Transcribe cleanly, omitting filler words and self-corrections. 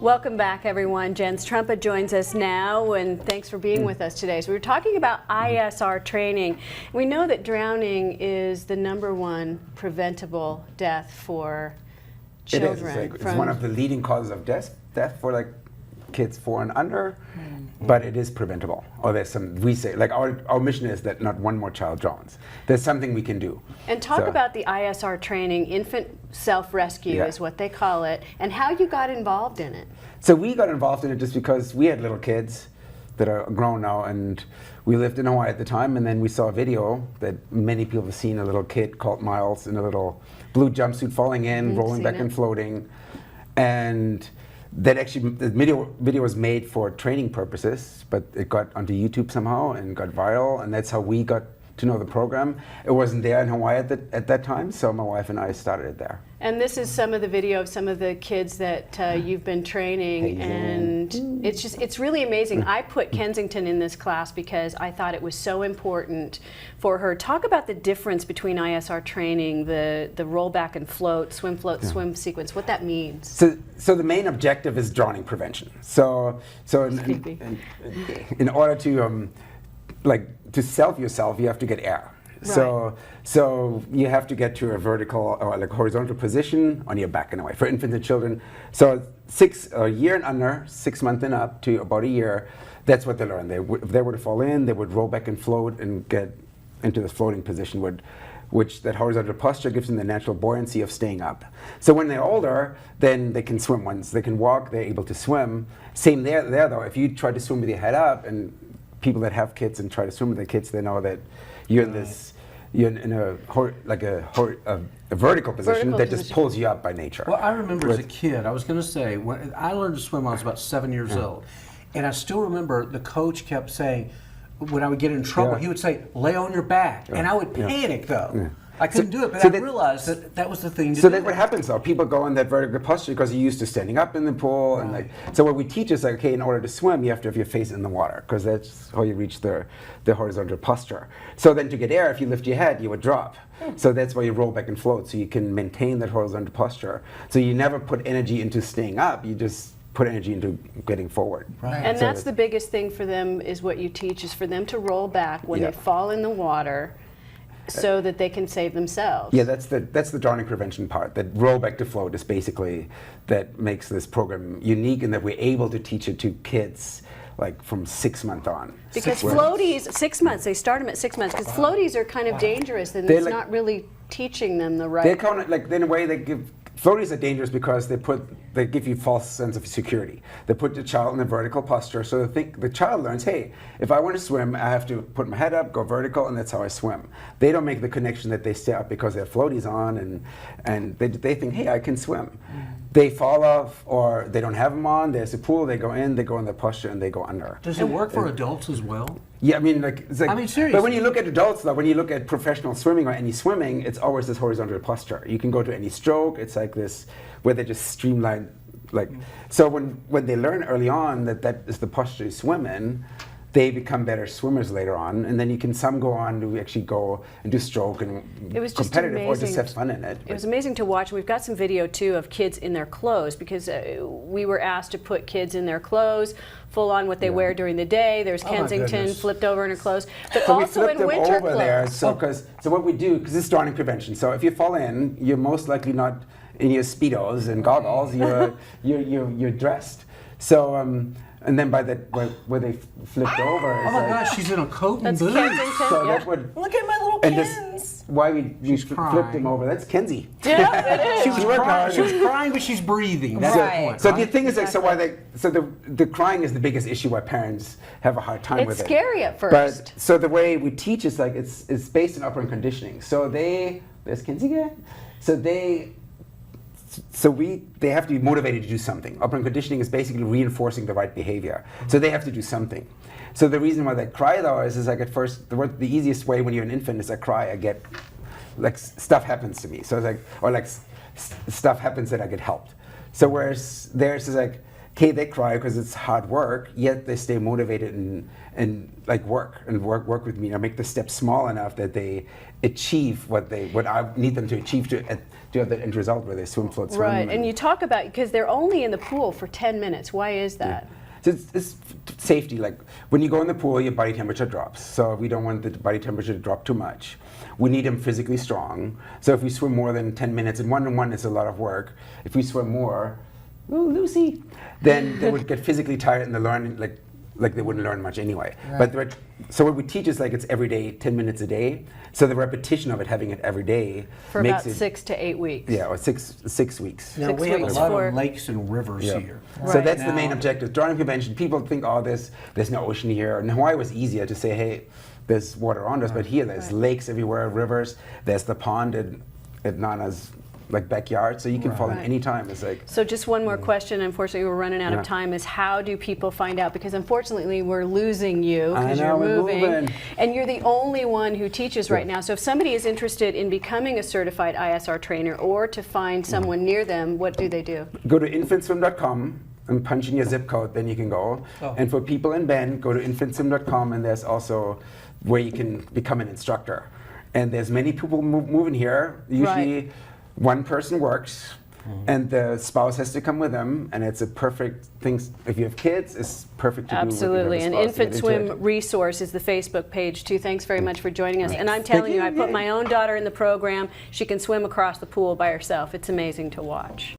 Welcome back, everyone. Jens Trumpa joins us now, and thanks for being with us today. So we're talking about ISR training. We know that drowning is the #1 preventable death for children. It is. It's one of the leading causes of death for kids 4 and under, but it is preventable. Or there's some, we say, our mission is that not one more child drowns. There's something we can do. And talk about the ISR training, infant self-rescue is what they call it, and how you got involved in it. So we got involved in it just because we had little kids that are grown now, and we lived in Hawaii at the time, and then we saw a video that many people have seen, a little kid called Miles in a little blue jumpsuit falling in, rolling back and floating. And that actually, the video was made for training purposes, but it got onto YouTube somehow and got viral, and that's how we got to know the program. It wasn't there in Hawaii at that time, so my wife and I started it there. And this is some of the video of some of the kids that you've been training, and it's really amazing. I put Kensington in this class because I thought it was so important for her. Talk about the difference between ISR training, the roll back and float, swim sequence, what that means. So the main objective is drowning prevention. So in order to to self yourself, you have to get air. Right. So you have to get to a vertical or horizontal position on your back in a way for infants and children. So a year and under, 6 months and up to about a year, that's what they learn. If they were to fall in, they would roll back and float and get into the floating position, which that horizontal posture gives them the natural buoyancy of staying up. So when they're older, then they can swim. Once they can walk, they're able to swim. Same there though. If you try to swim with your head up, and people that have kids and try to swim with their kids, they know that you're in a vertical position that just pulls you up by nature. Well, I remember as a kid, I was going to say, when I learned to swim when I was about 7 years old, and I still remember the coach kept saying, when I would get in trouble, he would say, lay on your back, and I would panic though. I couldn't do it, but I realized that was the thing to do. So that's what happens though. People go in that vertical posture because you're used to standing up in the pool. And so what we teach is okay, in order to swim, you have to have your face in the water because that's how you reach the horizontal posture. So then to get air, if you lift your head, you would drop. So that's why you roll back and float, so you can maintain that horizontal posture. So you never put energy into staying up, you just put energy into getting forward. Right. And so that's the biggest thing for them is what you teach is for them to roll back when they fall in the water, so that they can save themselves. Yeah, that's the drowning prevention part. That roll back to float is basically that makes this program unique, and that we're able to teach it to kids from 6 months on. Because floaties, 6 months, they start them at 6 months, because floaties are kind of dangerous, and it's not really teaching them the right. They're kind of in a way floaties are dangerous because they give you false sense of security. They put the child in a vertical posture, so the child learns, hey, if I want to swim, I have to put my head up, go vertical, and that's how I swim. They don't make the connection that they stay up because they have floaties on, and they think, hey, I can swim. They fall off, or they don't have them on. There's a pool. They go in the posture, and they go under. Does it work for adults as well? Yeah, I mean, seriously. But when you look at adults, though, when you look at professional swimming or any swimming, it's always this horizontal posture. You can go to any stroke. It's like this, where they just streamline, So when they learn early on that is the posture you swim in, they become better swimmers later on, and then some go on to actually go and do stroke and competitive or just have fun in it. It was amazing to watch. We've got some video too of kids in their clothes, because we were asked to put kids in their clothes, full on what they wear during the day. There's Kensington flipped over in her clothes, but so also in winter clothes. There, so what we do, because this is drowning prevention. So if you fall in, you're most likely not in your Speedos and goggles. You're dressed. So. And then where they flipped over. Oh my gosh, she's in a coat and boots. So that would look at my little Kens. Why we flipped him over? That's Kenzie. Yeah, it is. She was crying, but she's breathing. That's the point. So the thing is, the crying is the biggest issue why parents have a hard time with it. It's scary at first. But so the way we teach is it's based on operant conditioning. So there's Kenzie again. They have to be motivated to do something. Operant conditioning is basically reinforcing the right behavior. So they have to do something. So the reason why they cry though is at first, the easiest way when you're an infant is I cry, I get, stuff happens to me. So it's stuff happens that I get helped. So whereas theirs is okay, they cry because it's hard work, yet they stay motivated and like work with me. I make the steps small enough that they achieve what I need them to achieve to have that end result where they swim, float, swim. Right, and you talk about, because they're only in the pool for 10 minutes. Why is that? Yeah. So it's safety. Like when you go in the pool, your body temperature drops. So we don't want the body temperature to drop too much. We need them physically strong. So if we swim more than 10 minutes, and one-on-one is a lot of work. If we swim more, oh, Lucy, then they would get physically tired and they learn like they wouldn't learn much anyway. Right. But so what we teach is like it's every day, 10 minutes a day. So the repetition of it, having it every day, For makes about it, 6 to 8 weeks. Yeah, or six weeks. Now, 6 we have a weeks lot for- of lakes and rivers here. So Right. that's the main Now- objective. Drowning prevention, people think, oh, there's no ocean here. And Hawaii was easier to say, hey, there's water around us, but here there's lakes everywhere, rivers. There's the pond at Nana's like backyard, so you can fall in Right. any time. It's like, So just one more question, unfortunately we're running out Yeah. of time, is how do people find out? Because unfortunately we're losing you I because know, you're we're moving. moving. And you're the only one who teaches right Yeah. now. So if somebody is interested in becoming a certified ISR trainer or to find someone near them, what do they do? go to infantswim.com and punch in your zip code, then you can go. Oh. And for people in Bend, go to infantswim.com, and there's also where you can become an instructor. And there's many people moving here. Usually Right. one person works, and the spouse has to come with them, and it's a perfect thing. If you have kids, it's perfect to Absolutely, do and with your Infant spouse to get into Swim it. Resource is the Facebook page too. Thanks very much for joining us. And I'm Thank telling you, you. I put Yay. my own daughter in the program. She can swim across the pool by herself. It's amazing to watch.